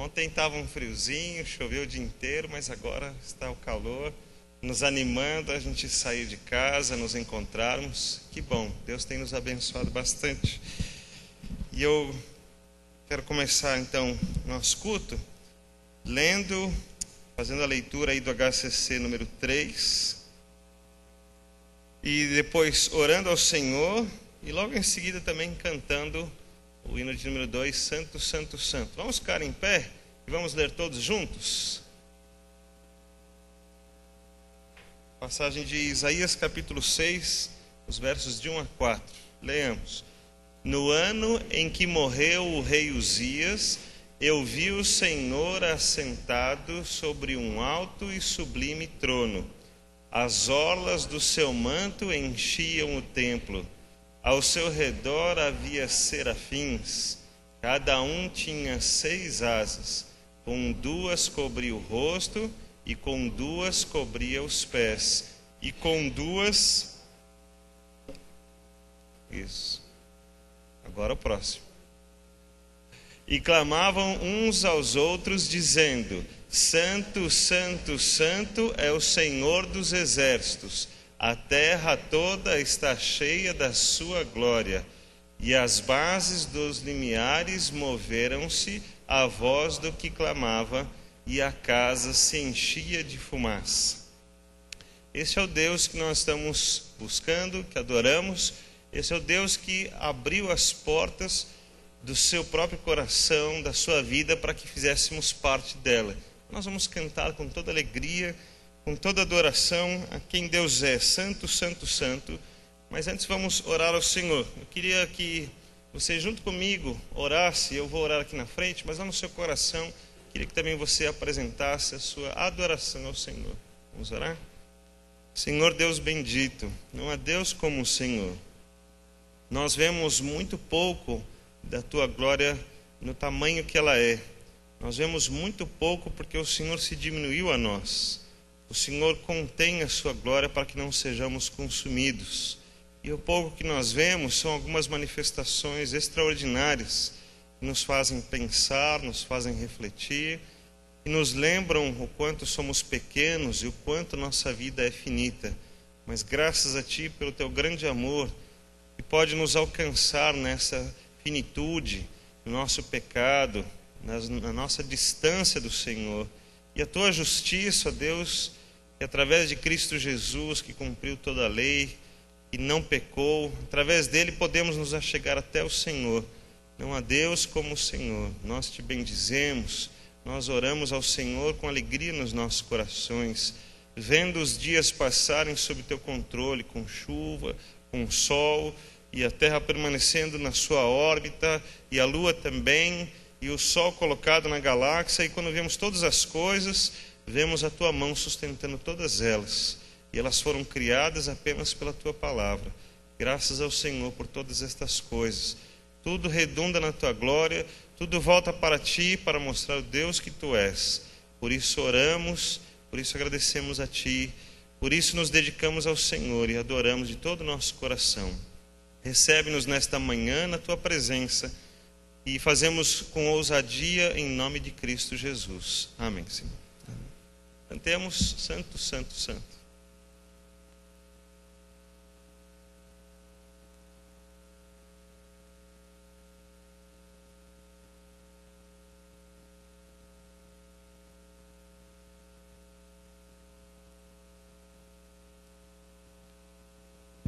Ontem estava um friozinho, choveu o dia inteiro, mas agora está o calor, nos animando a gente sair de casa, nos encontrarmos. Que bom, Deus tem nos abençoado bastante. E eu quero começar então nosso culto fazendo a leitura aí do HCC número 3. E depois orando ao Senhor e logo em seguida também cantando o hino de número 2, Santo, Santo, Santo. Vamos ficar em pé e vamos ler todos juntos? Passagem de Isaías capítulo 6, os versos de 1 a 4. Leamos. No ano em que morreu o rei Uzias, eu vi o Senhor assentado sobre um alto e sublime trono. As orlas do seu manto enchiam o templo. Ao seu redor havia serafins, cada um tinha 6 asas, com 2 cobria o rosto, e com 2 cobria os pés, e com 2... Isso. Agora o próximo. E clamavam uns aos outros, dizendo: Santo, Santo, Santo é o Senhor dos exércitos. A terra toda está cheia da sua glória. E as bases dos limiares moveram-se à voz do que clamava, e a casa se enchia de fumaça. Esse é o Deus que nós estamos buscando, que adoramos. Esse é o Deus que abriu as portas do seu próprio coração, da sua vida, para que fizéssemos parte dela. Nós vamos cantar com toda alegria, com toda adoração a quem Deus é, Santo, Santo, Santo. Mas antes vamos orar ao Senhor. Eu queria que você junto comigo orasse, eu vou orar aqui na frente, mas lá no seu coração, queria que também você apresentasse a sua adoração ao Senhor. Vamos orar? Senhor Deus bendito, não há Deus como o Senhor. Nós vemos muito pouco da tua glória no tamanho que ela é. Nós vemos muito pouco porque o Senhor se diminuiu a nós. O Senhor contém a sua glória para que não sejamos consumidos. E o pouco que nós vemos são algumas manifestações extraordinárias que nos fazem pensar, nos fazem refletir e nos lembram o quanto somos pequenos e o quanto nossa vida é finita. Mas graças a Ti pelo Teu grande amor, que pode nos alcançar nessa finitude, no nosso pecado, na nossa distância do Senhor. E a Tua justiça, ó Deus, que através de Cristo Jesus, que cumpriu toda a lei e não pecou, através dele podemos nos achegar até o Senhor. Não há Deus como o Senhor. Nós te bendizemos, nós oramos ao Senhor com alegria nos nossos corações, vendo os dias passarem sob teu controle, com chuva, com sol, e a terra permanecendo na sua órbita, e a lua também, e o sol colocado na galáxia, e quando vemos todas as coisas, vemos a tua mão sustentando todas elas, e elas foram criadas apenas pela tua palavra. Graças ao Senhor por todas estas coisas. Tudo redunda na tua glória, tudo volta para ti, para mostrar o Deus que tu és. Por isso oramos, por isso agradecemos a ti, por isso nos dedicamos ao Senhor e adoramos de todo o nosso coração. Recebe-nos nesta manhã na tua presença e fazemos com ousadia em nome de Cristo Jesus. Amém, Senhor. Amém. Cantemos Santo, Santo, Santo.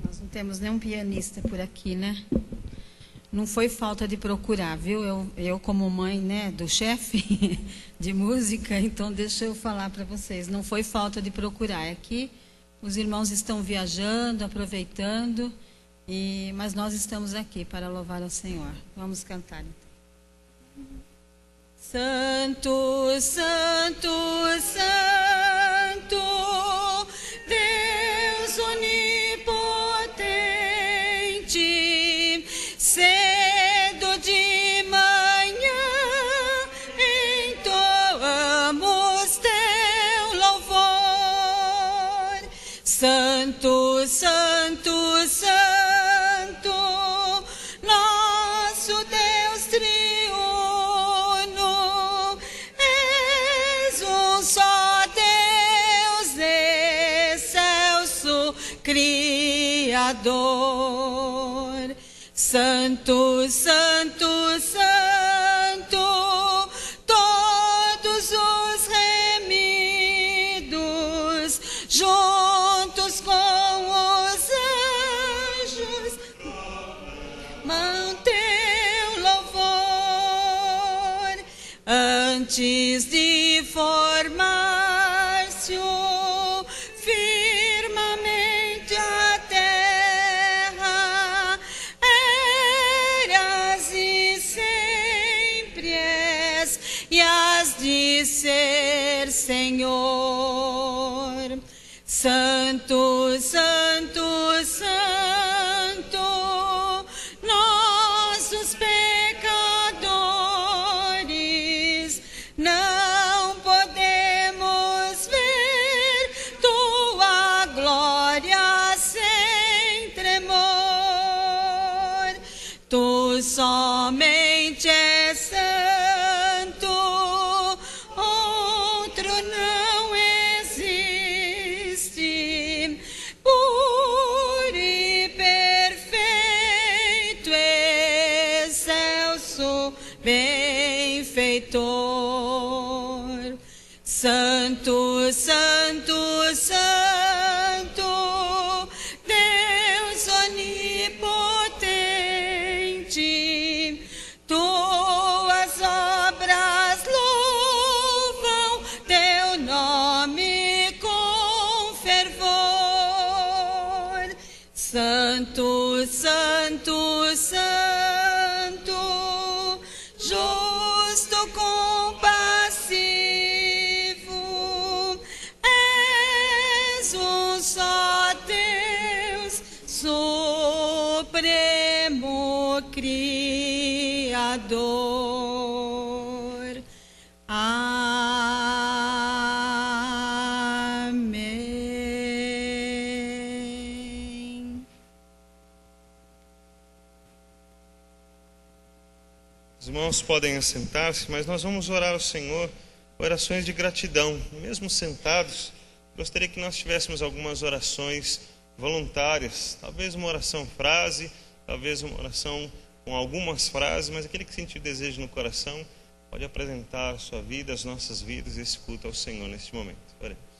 Nós não temos nenhum pianista por aqui, né? Não foi falta de procurar, viu? Eu como mãe, né, do chefe de música, então deixa eu falar para vocês. Não foi falta de procurar. É que os irmãos estão viajando, aproveitando, mas nós estamos aqui para louvar ao Senhor. Vamos cantar, então. Santo, Santo, Santo, Deus onipotente, cedo de manhã entoamos teu louvor. Santo, Santo, Santo, nosso Deus triuno, Criador. Santo, Santo, Santo, todos os remidos, juntos com os anjos, mantém louvor. Antes de formar-se o firmamente a terra, eras e sempre és, e has de ser, Senhor. Santo, Santo, Santo, nós os pecadores não podemos ver tua glória sem tremor. Tu somente és santo, outro não existe. Puro e perfeito, excelso, benfeitor. Santo, Santo, Santo, Deus onipotente, tuas obras louvam teu nome com fervor. Santo, Santo, Santo, justo, compassivo, és um só Deus, supremo Criador. Amém. Os irmãos podem assentar-se, mas nós vamos orar ao Senhor orações de gratidão. Mesmo sentados, gostaria que nós tivéssemos algumas orações voluntárias. Talvez uma oração frase, talvez uma oração com algumas frases, mas aquele que sentir desejo no coração pode apresentar a sua vida, as nossas vidas, esse culto ao Senhor neste momento. Oremos.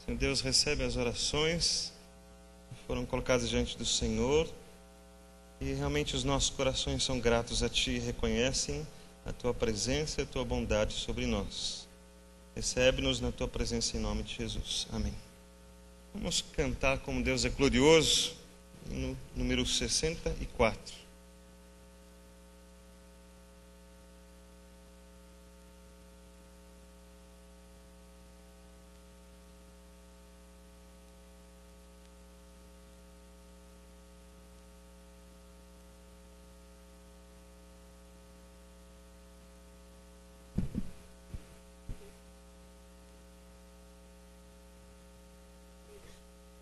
Senhor Deus, recebe as orações que foram colocadas diante do Senhor. E realmente os nossos corações são gratos a Ti e reconhecem a Tua presença e a Tua bondade sobre nós. Recebe-nos na Tua presença em nome de Jesus. Amém. Vamos cantar Como Deus é Glorioso, no número 64.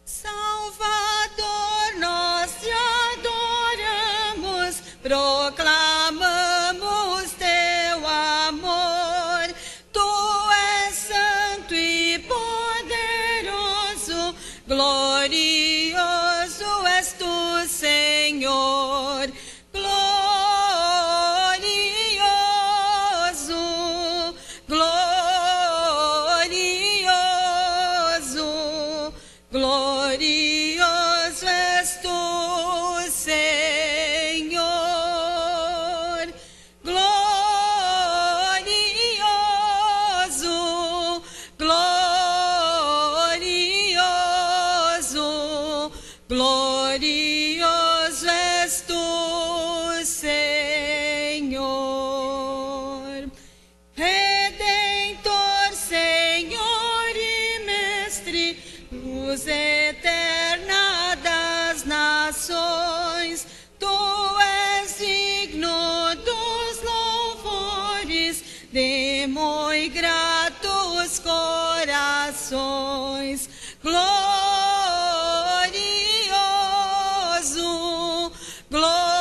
Salvador, nós te adoramos, proclamamos teu amor. Tu és santo e poderoso, glorioso és tu, Senhor. Glorioso, glorioso, glorioso és tu, Senhor. Glorioso, glorioso, glorioso és tu, Senhor. Redentor, Senhor e Mestre, luz eterna das nações, tu és digno dos louvores de muito gratos corações. Glorioso, glorioso,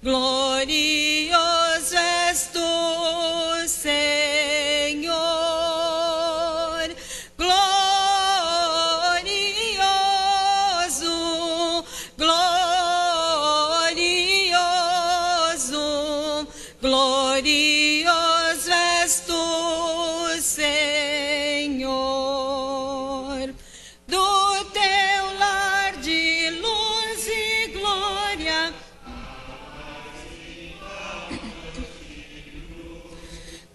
glorioso és tu, Senhor. Glorioso, glorioso, glorioso és tu, Senhor. Do teu lar de luz e glória,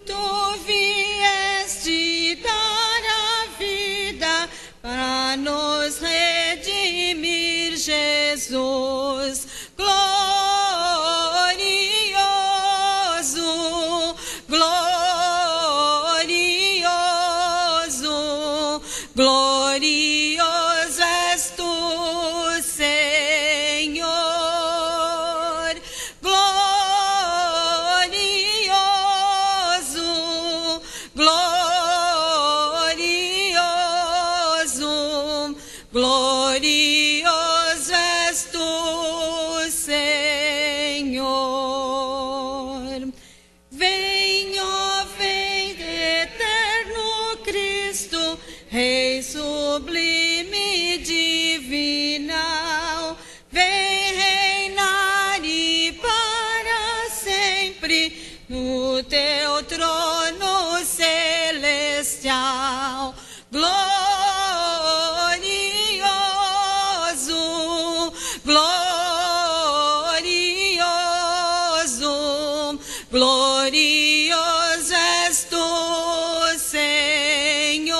tu vieste dar a vida para nos redimir, Jesus. Glorioso, glorioso, glorioso és tu, Senhor. Glorioso, glorioso, glorioso és tu, Senhor. Vem, ó, vem, eterno Cristo, Rei sublime e divinal. Vem reinar e para sempre no teu trono celestial. Glorioso, glorioso, glorioso és tu, Senhor.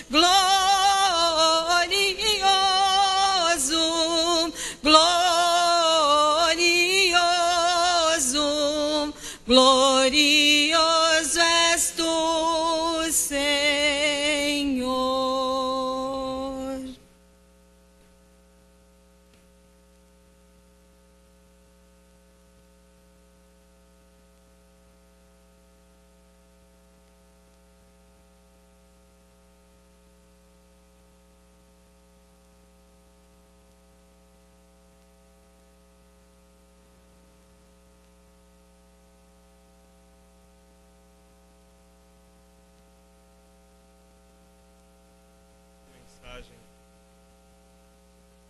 Glorioso, glorioso, glorioso és tu, Senhor.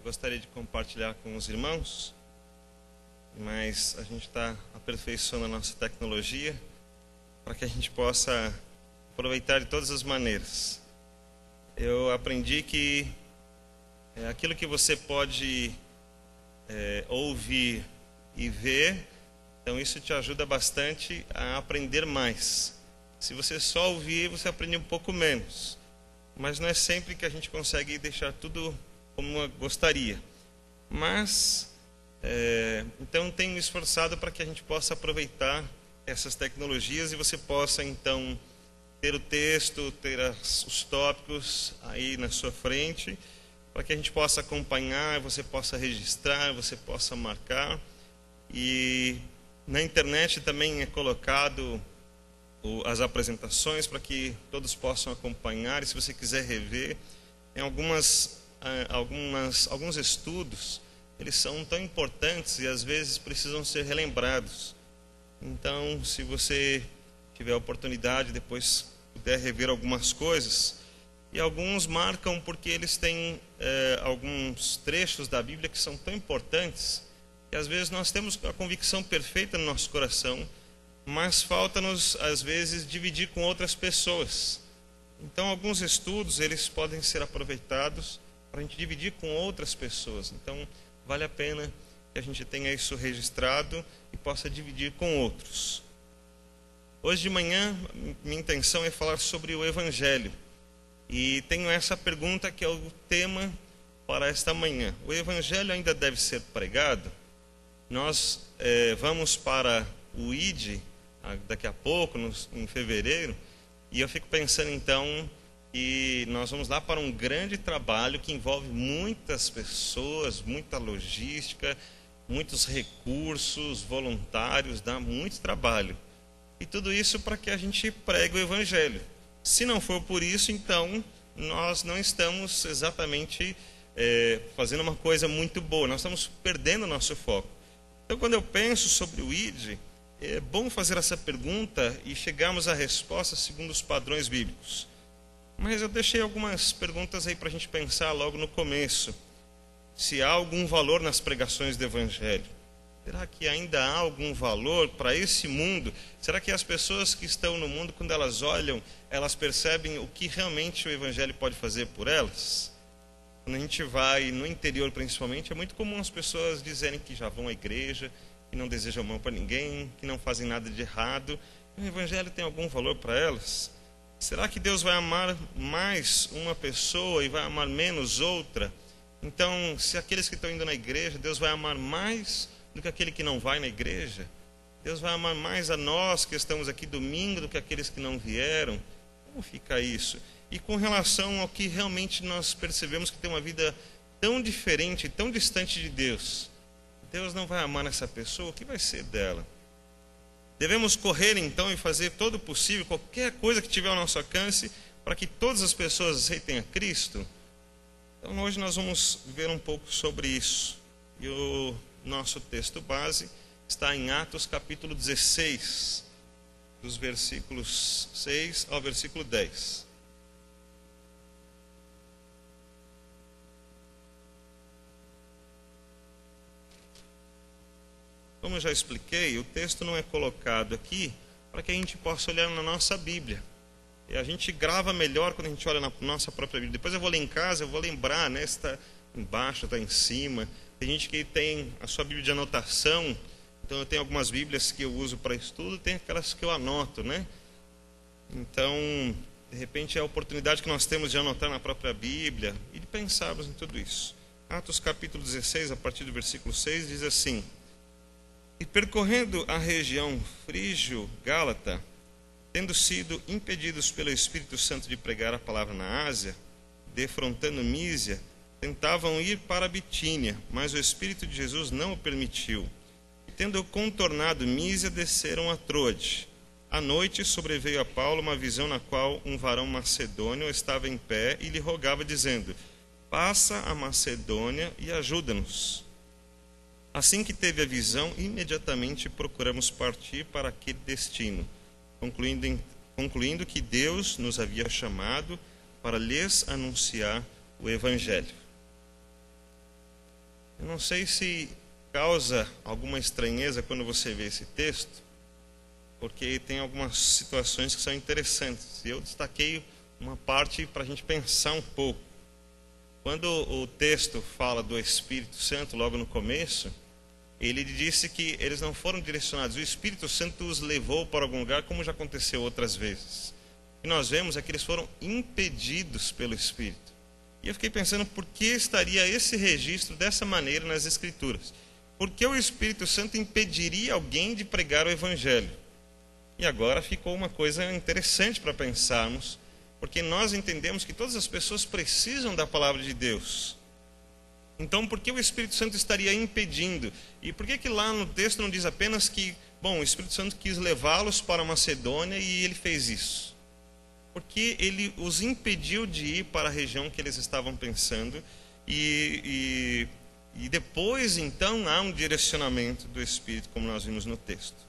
Gostaria de compartilhar com os irmãos, mas a gente está aperfeiçoando a nossa tecnologia para que a gente possa aproveitar de todas as maneiras. Eu aprendi que aquilo que você pode ouvir e ver, então isso te ajuda bastante a aprender mais. Se você só ouvir, você aprende um pouco menos. Mas não é sempre que a gente consegue deixar tudo como gostaria. Mas, então tenho me esforçado para que a gente possa aproveitar essas tecnologias e você possa então ter o texto, ter os tópicos aí na sua frente, para que a gente possa acompanhar, você possa registrar, você possa marcar. E na internet também é colocado as apresentações para que todos possam acompanhar. E se você quiser rever, em alguns estudos, eles são tão importantes e às vezes precisam ser relembrados. Então, se você tiver a oportunidade, depois puder rever algumas coisas, e alguns marcam porque eles têm alguns trechos da Bíblia que são tão importantes, que às vezes nós temos a convicção perfeita no nosso coração, mas falta-nos às vezes dividir com outras pessoas. Então, alguns estudos eles podem ser aproveitados para a gente dividir com outras pessoas. Então, vale a pena que a gente tenha isso registrado e possa dividir com outros. Hoje de manhã, minha intenção é falar sobre o Evangelho. E tenho essa pergunta que é o tema para esta manhã. O Evangelho ainda deve ser pregado? Nós vamos para o ID daqui a pouco, em fevereiro, e eu fico pensando então que nós vamos lá para um grande trabalho que envolve muitas pessoas, muita logística, muitos recursos, voluntários, dá muito trabalho. E tudo isso para que a gente pregue o Evangelho. Se não for por isso, então nós não estamos exatamente fazendo uma coisa muito boa, nós estamos perdendo o nosso foco. Então, quando eu penso sobre o ID, é bom fazer essa pergunta e chegarmos à resposta segundo os padrões bíblicos. Mas eu deixei algumas perguntas aí para a gente pensar logo no começo. Se há algum valor nas pregações do Evangelho? Será que ainda há algum valor para esse mundo? Será que as pessoas que estão no mundo, quando elas olham, elas percebem o que realmente o Evangelho pode fazer por elas? Quando a gente vai no interior principalmente, é muito comum as pessoas dizerem que já vão à igreja, que não desejam mal para ninguém, que não fazem nada de errado. O Evangelho tem algum valor para elas? Será que Deus vai amar mais uma pessoa e vai amar menos outra? Então, se aqueles que estão indo na igreja, Deus vai amar mais do que aquele que não vai na igreja? Deus vai amar mais a nós que estamos aqui domingo do que aqueles que não vieram? Como fica isso? E com relação ao que realmente nós percebemos que tem uma vida tão diferente, tão distante de Deus, Deus não vai amar essa pessoa, o que vai ser dela? Devemos correr então e fazer todo o possível, qualquer coisa que tiver ao nosso alcance, para que todas as pessoas aceitem a Cristo? Então hoje nós vamos ver um pouco sobre isso. E o nosso texto base está em Atos capítulo 16, dos versículos 6 ao versículo 10. Como eu já expliquei, o texto não é colocado aqui para que a gente possa olhar na nossa Bíblia. E a gente grava melhor quando a gente olha na nossa própria Bíblia. Depois eu vou ler em casa, eu vou lembrar, né? Está embaixo, está em cima. Tem gente que tem a sua Bíblia de anotação. Então eu tenho algumas Bíblias que eu uso para estudo, tem aquelas que eu anoto, né? Então, de repente é a oportunidade que nós temos de anotar na própria Bíblia e de pensarmos em tudo isso. Atos capítulo 16, a partir do versículo 6, diz assim: E percorrendo a região frígio-gálata, tendo sido impedidos pelo Espírito Santo de pregar a palavra na Ásia, defrontando Mísia, tentavam ir para a Bitínia, mas o Espírito de Jesus não o permitiu. E tendo contornado Mísia, desceram a Troade. À noite sobreveio a Paulo uma visão na qual um varão macedônio estava em pé e lhe rogava, dizendo: Passa a Macedônia e ajuda-nos. Assim que teve a visão, imediatamente procuramos partir para aquele destino, concluindo que Deus nos havia chamado para lhes anunciar o Evangelho. Eu não sei se causa alguma estranheza quando você vê esse texto, porque tem algumas situações que são interessantes. Eu destaquei uma parte para a gente pensar um pouco. Quando o texto fala do Espírito Santo, logo no começo, ele disse que eles não foram direcionados. O Espírito Santo os levou para algum lugar, como já aconteceu outras vezes. E nós vemos é que eles foram impedidos pelo Espírito. E eu fiquei pensando, por que estaria esse registro dessa maneira nas Escrituras? Por que o Espírito Santo impediria alguém de pregar o Evangelho? E agora ficou uma coisa interessante para pensarmos, porque nós entendemos que todas as pessoas precisam da palavra de Deus. Então, por que o Espírito Santo estaria impedindo? E por que lá no texto não diz apenas que, o Espírito Santo quis levá-los para a Macedônia e ele fez isso? Porque ele os impediu de ir para a região que eles estavam pensando e depois, então, há um direcionamento do Espírito, como nós vimos no texto.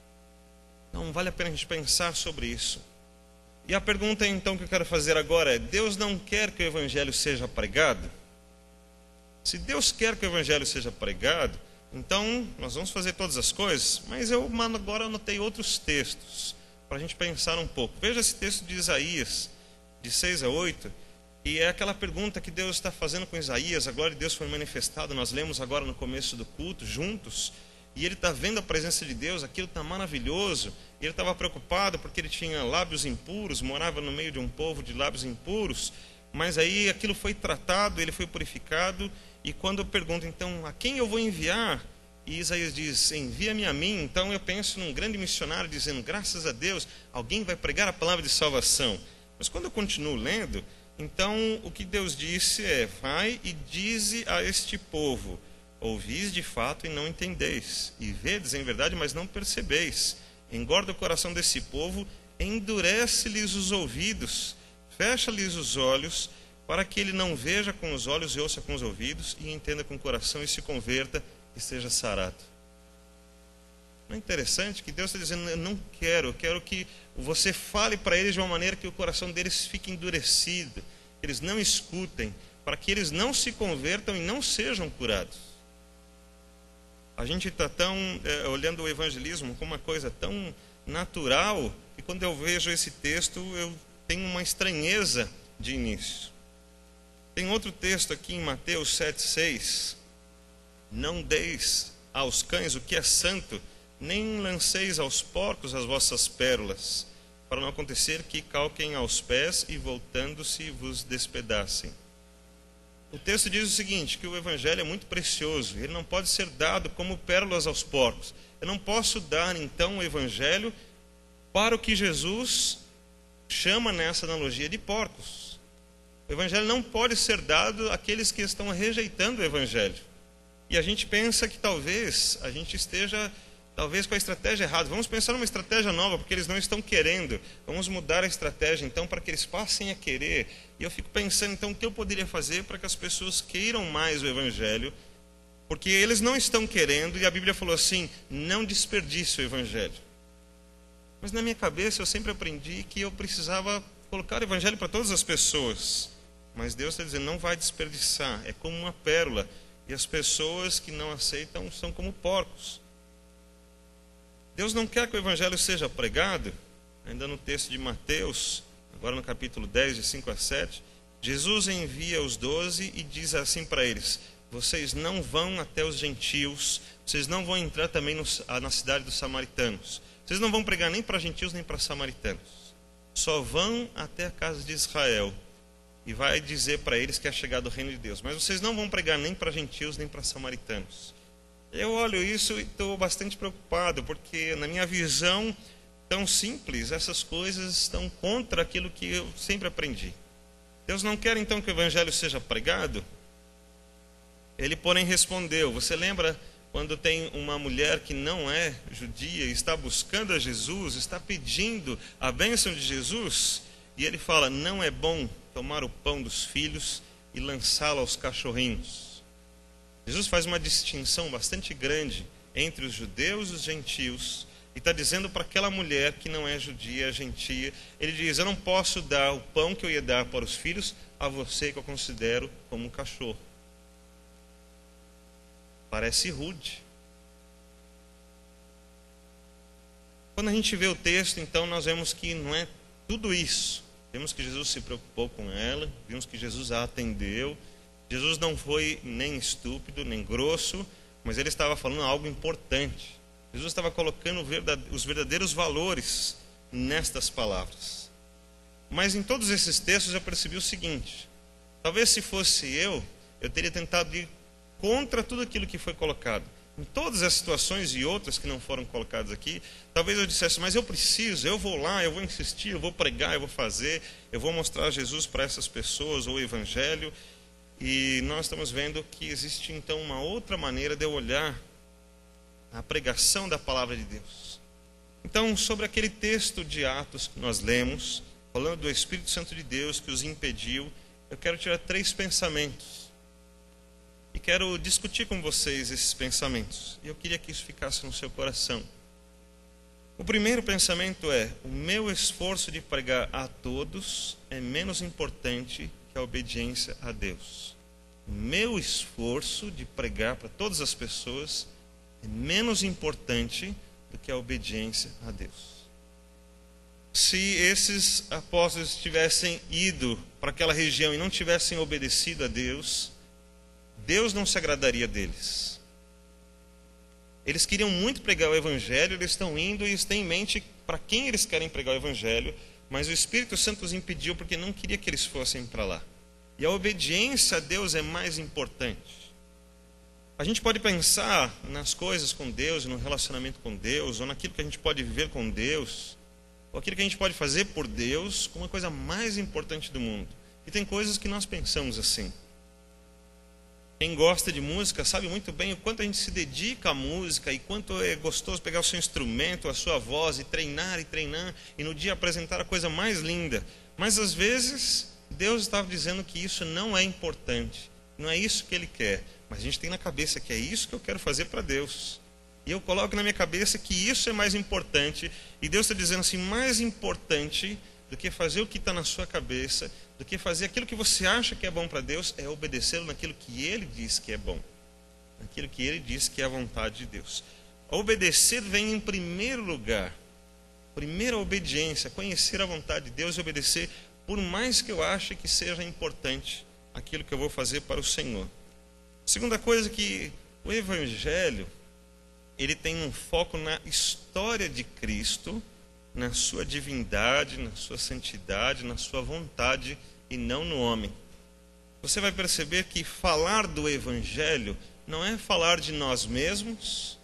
Então, vale a pena a gente pensar sobre isso. E a pergunta, então, que eu quero fazer agora é: Deus não quer que o Evangelho seja pregado? Se Deus quer que o Evangelho seja pregado, então nós vamos fazer todas as coisas, mas eu agora anotei outros textos para a gente pensar um pouco. Veja esse texto de Isaías, de 6 a 8, e é aquela pergunta que Deus está fazendo com Isaías. A glória de Deus foi manifestada, nós lemos agora no começo do culto, juntos, e ele está vendo a presença de Deus, aquilo está maravilhoso, e ele estava preocupado porque ele tinha lábios impuros, morava no meio de um povo de lábios impuros, mas aí aquilo foi tratado, ele foi purificado. E quando eu pergunto, então, a quem eu vou enviar? E Isaías diz, envia-me a mim. Então eu penso num grande missionário dizendo, graças a Deus, alguém vai pregar a palavra de salvação. Mas quando eu continuo lendo, então o que Deus disse é, vai e dize a este povo, ouvis de fato e não entendeis, e vedes em verdade, mas não percebeis. Engorda o coração desse povo, endurece-lhes os ouvidos, fecha-lhes os olhos, para que ele não veja com os olhos e ouça com os ouvidos, e entenda com o coração e se converta e seja sarado. Não é interessante que Deus está dizendo, eu quero que você fale para eles de uma maneira que o coração deles fique endurecido, que eles não escutem, para que eles não se convertam e não sejam curados. A gente está olhando o evangelismo como uma coisa tão natural, que quando eu vejo esse texto, eu tenho uma estranheza de início. Tem outro texto aqui em Mateus 7,6. Não deis aos cães o que é santo, nem lanceis aos porcos as vossas pérolas, para não acontecer que calquem aos pés e voltando-se vos despedacem. O texto diz o seguinte, que o evangelho é muito precioso, ele não pode ser dado como pérolas aos porcos. Eu não posso dar então o evangelho para o que Jesus chama nessa analogia de porcos. O evangelho não pode ser dado àqueles que estão rejeitando o evangelho. E a gente pensa que talvez a gente esteja com a estratégia errada. Vamos pensar numa estratégia nova, porque eles não estão querendo. Vamos mudar a estratégia então para que eles passem a querer. E eu fico pensando então o que eu poderia fazer para que as pessoas queiram mais o evangelho, porque eles não estão querendo, e a Bíblia falou assim, não desperdice o evangelho. Mas na minha cabeça eu sempre aprendi que eu precisava colocar o evangelho para todas as pessoas. Mas Deus está dizendo, não vai desperdiçar, é como uma pérola. E as pessoas que não aceitam são como porcos. Deus não quer que o evangelho seja pregado. Ainda no texto de Mateus, agora no capítulo 10, de 5 a 7, Jesus envia os 12 e diz assim para eles, vocês não vão até os gentios, vocês não vão entrar também na cidade dos samaritanos. Vocês não vão pregar nem para gentios nem para samaritanos. Só vão até a casa de Israel. E vai dizer para eles que é chegado o reino de Deus. Mas vocês não vão pregar nem para gentios, nem para samaritanos. Eu olho isso e estou bastante preocupado, porque na minha visão tão simples, essas coisas estão contra aquilo que eu sempre aprendi. Deus não quer então que o evangelho seja pregado? Ele, porém, respondeu, você lembra quando tem uma mulher que não é judia, está buscando a Jesus, está pedindo a bênção de Jesus, e ele fala, não é bom tomar o pão dos filhos e lançá-lo aos cachorrinhos. Jesus faz uma distinção bastante grande entre os judeus e os gentios, e está dizendo para aquela mulher que não é judia, gentia, ele diz, eu não posso dar o pão que eu ia dar para os filhos a você que eu considero como um cachorro. Parece rude. Quando a gente vê o texto, então nós vemos que não é tudo isso. Vemos que Jesus se preocupou com ela, vimos que Jesus a atendeu. Jesus não foi nem estúpido, nem grosso, mas ele estava falando algo importante. Jesus estava colocando os verdadeiros valores nestas palavras. Mas em todos esses textos eu percebi o seguinte: talvez se fosse eu teria tentado ir contra tudo aquilo que foi colocado. Em todas as situações e outras que não foram colocadas aqui, talvez eu dissesse, mas eu preciso, eu vou lá, eu vou insistir, eu vou pregar, eu vou fazer, eu vou mostrar Jesus para essas pessoas, ou o Evangelho. E nós estamos vendo que existe então uma outra maneira de eu olhar a pregação da palavra de Deus. Então, sobre aquele texto de Atos que nós lemos, falando do Espírito Santo de Deus que os impediu, eu quero tirar 3 pensamentos. E quero discutir com vocês esses pensamentos. E eu queria que isso ficasse no seu coração. O primeiro pensamento é: o meu esforço de pregar a todos é menos importante que a obediência a Deus. O meu esforço de pregar para todas as pessoas é menos importante do que a obediência a Deus. Se esses apóstolos tivessem ido para aquela região e não tivessem obedecido a Deus, Deus não se agradaria deles. Eles queriam muito pregar o Evangelho, eles estão indo e eles têm em mente para quem eles querem pregar o Evangelho, mas o Espírito Santo os impediu porque não queria que eles fossem para lá. E a obediência a Deus é mais importante. A gente pode pensar nas coisas com Deus, no relacionamento com Deus, ou naquilo que a gente pode viver com Deus, ou aquilo que a gente pode fazer por Deus, como a coisa mais importante do mundo. E tem coisas que nós pensamos assim. Quem gosta de música sabe muito bem o quanto a gente se dedica à música e quanto é gostoso pegar o seu instrumento, a sua voz e treinar, e no dia apresentar a coisa mais linda. Mas às vezes Deus estava dizendo que isso não é importante, não é isso que Ele quer. Mas a gente tem na cabeça que é isso que eu quero fazer para Deus. E eu coloco na minha cabeça que isso é mais importante. E Deus está dizendo assim, mais importante do que fazer o que está na sua cabeça, do que fazer aquilo que você acha que é bom para Deus, é obedecê-lo naquilo que Ele diz que é bom, naquilo que Ele diz que é a vontade de Deus. Obedecer vem em primeiro lugar. Primeira obediência, conhecer a vontade de Deus e obedecer, por mais que eu ache que seja importante aquilo que eu vou fazer para o Senhor. Segunda coisa, que o Evangelho, ele tem um foco na história de Cristo, na sua divindade, na sua santidade, na sua vontade e não no homem. Você vai perceber que falar do Evangelho não é falar de nós mesmos,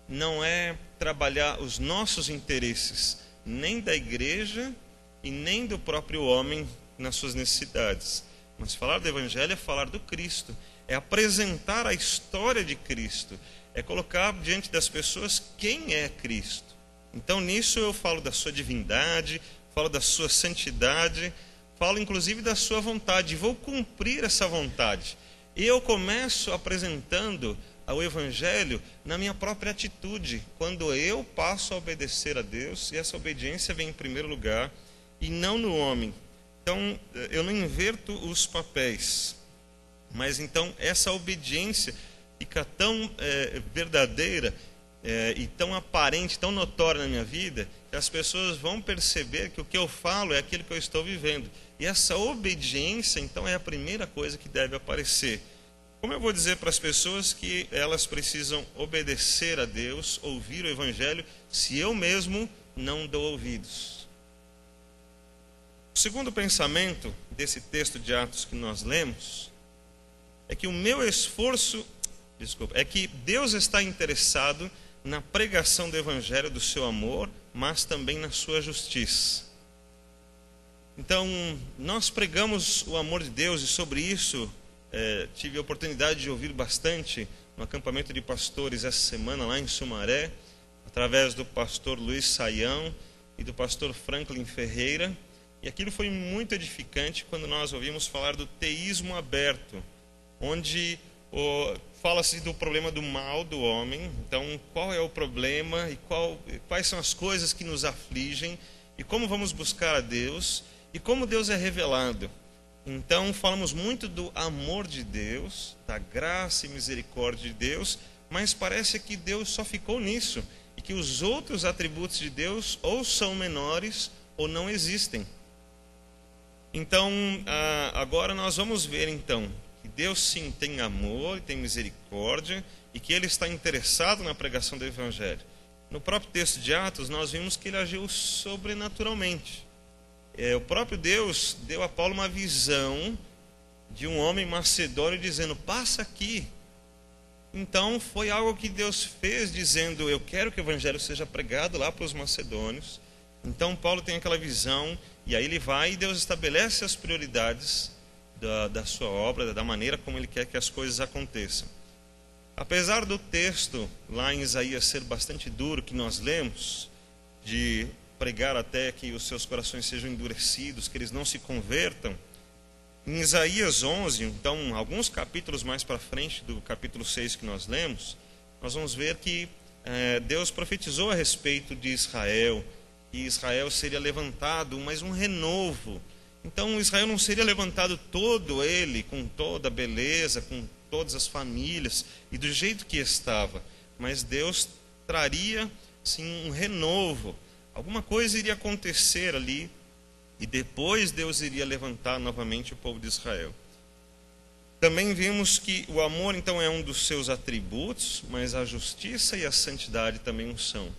não é trabalhar os nossos interesses, nem da igreja e nem do próprio homem nas suas necessidades. Mas falar do Evangelho é falar do Cristo, é apresentar a história de Cristo, é colocar diante das pessoas quem é Cristo. Então nisso eu falo da sua divindade, falo da sua santidade, falo inclusive da sua vontade, vou cumprir essa vontade. E eu começo apresentando o Evangelho na minha própria atitude, quando eu passo a obedecer a Deus, e essa obediência vem em primeiro lugar, e não no homem. Então eu não inverto os papéis, mas então essa obediência fica tão verdadeira, e tão aparente, tão notória na minha vida, que as pessoas vão perceber que o que eu falo é aquilo que eu estou vivendo. E essa obediência, então, é a primeira coisa que deve aparecer. Como eu vou dizer para as pessoas que elas precisam obedecer a Deus, ouvir o Evangelho, se eu mesmo não dou ouvidos? O segundo pensamento desse texto de Atos que nós lemos é que o meu esforço, é que Deus está interessado na pregação do Evangelho do seu amor, mas também na sua justiça. Então, nós pregamos o amor de Deus, e sobre isso tive a oportunidade de ouvir bastante no acampamento de pastores essa semana lá em Sumaré, através do pastor Luiz Saião e do pastor Franklin Ferreira, e aquilo foi muito edificante quando nós ouvimos falar do teísmo aberto, onde fala-se do problema do mal do homem. Então, qual é o problema e quais são as coisas que nos afligem, e como vamos buscar a Deus, e como Deus é revelado. Então, falamos muito do amor de Deus, da graça e misericórdia de Deus, mas parece que Deus só ficou nisso, e que os outros atributos de Deus ou são menores ou não existem. Então, agora nós vamos ver então que Deus sim tem amor e tem misericórdia e que Ele está interessado na pregação do Evangelho. No próprio texto de Atos nós vimos que Ele agiu sobrenaturalmente. O próprio Deus deu a Paulo uma visão de um homem macedônio dizendo: passa aqui. Então foi algo que Deus fez, dizendo: eu quero que o Evangelho seja pregado lá para os macedônios. Então Paulo tem aquela visão, e aí ele vai e Deus estabelece as prioridades da sua obra, da maneira como Ele quer que as coisas aconteçam. Apesar do texto lá em Isaías ser bastante duro, que nós lemos, de pregar até que os seus corações sejam endurecidos, que eles não se convertam, em Isaías 11, então alguns capítulos mais para frente do capítulo 6 que nós lemos, nós vamos ver que Deus profetizou a respeito de Israel, que Israel seria levantado, mas um renovo. Então Israel não seria levantado todo ele, com toda a beleza, com todas as famílias e do jeito que estava, mas Deus traria sim um renovo. Alguma coisa iria acontecer ali e depois Deus iria levantar novamente o povo de Israel. Também vimos que o amor então é um dos seus atributos, mas a justiça e a santidade também o são.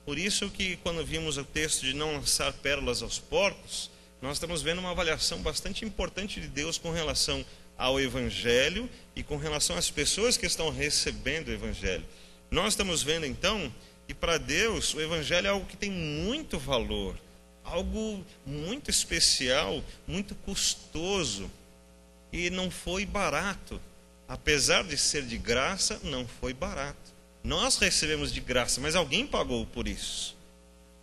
Por isso que quando vimos o texto de não lançar pérolas aos porcos, nós estamos vendo uma avaliação bastante importante de Deus com relação ao Evangelho e com relação às pessoas que estão recebendo o Evangelho. Nós estamos vendo então que para Deus o Evangelho é algo que tem muito valor, algo muito especial, muito custoso, e não foi barato. Apesar de ser de graça, não foi barato. Nós recebemos de graça, mas alguém pagou por isso.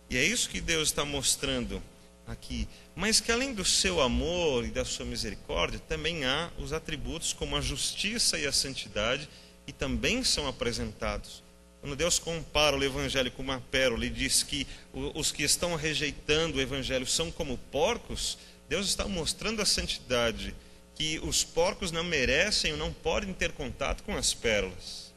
E é isso que Deus está mostrando aqui. Mas que além do seu amor e da sua misericórdia, também há os atributos como a justiça e a santidade, que também são apresentados. Quando Deus compara o Evangelho com uma pérola e diz que os que estão rejeitando o Evangelho são como porcos, Deus está mostrando a santidade, que os porcos não merecem ou não podem ter contato com as pérolas.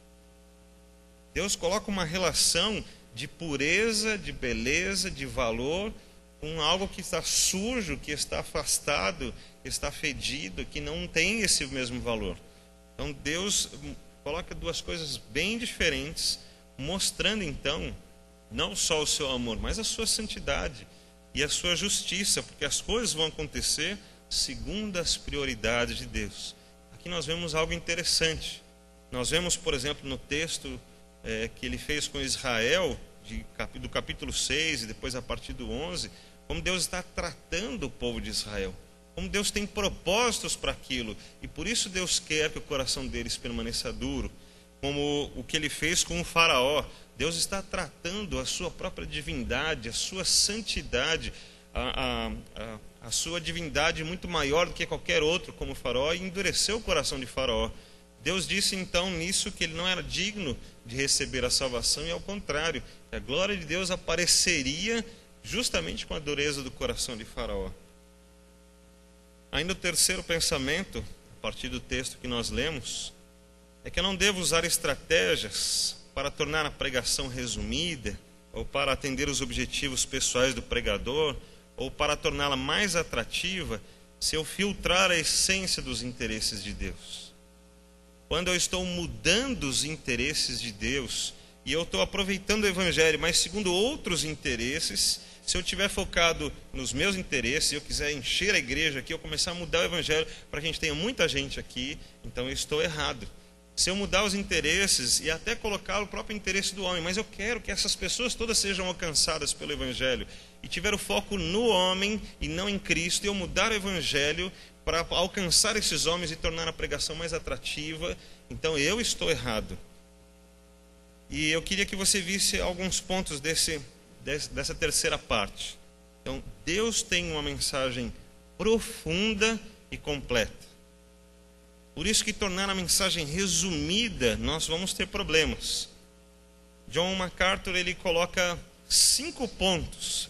Deus coloca uma relação de pureza, de beleza, de valor, com algo que está sujo, que está afastado, que está fedido, que não tem esse mesmo valor. Então Deus coloca duas coisas bem diferentes, mostrando então não só o seu amor, mas a sua santidade e a sua justiça, porque as coisas vão acontecer segundo as prioridades de Deus. Aqui nós vemos algo interessante. Nós vemos, por exemplo, no texto que ele fez com Israel, do capítulo 6 e depois a partir do 11, como Deus está tratando o povo de Israel, como Deus tem propósitos para aquilo, e por isso Deus quer que o coração deles permaneça duro, como o que ele fez com o faraó. Deus está tratando a sua própria divindade, a sua santidade, a sua divindade muito maior do que qualquer outro, como o faraó, e endureceu o coração de faraó. Deus disse então nisso que ele não era digno de receber a salvação, e ao contrário, que a glória de Deus apareceria justamente com a dureza do coração de faraó. Ainda o terceiro pensamento, a partir do texto que nós lemos, é que eu não devo usar estratégias para tornar a pregação resumida, ou para atender os objetivos pessoais do pregador, ou para torná-la mais atrativa, se eu filtrar a essência dos interesses de Deus. Quando eu estou mudando os interesses de Deus, e eu estou aproveitando o Evangelho, mas segundo outros interesses, se eu estiver focado nos meus interesses, se eu quiser encher a igreja aqui, eu começar a mudar o Evangelho para que a gente tenha muita gente aqui, então eu estou errado. Se eu mudar os interesses e até colocar o próprio interesse do homem, mas eu quero que essas pessoas todas sejam alcançadas pelo Evangelho, e tiver o foco no homem e não em Cristo, e eu mudar o Evangelho para alcançar esses homens e tornar a pregação mais atrativa, então eu estou errado. E eu queria que você visse alguns pontos dessa terceira parte. Então, Deus tem uma mensagem profunda e completa. Por isso que tornar a mensagem resumida, nós vamos ter problemas. John MacArthur, ele coloca 5 pontos.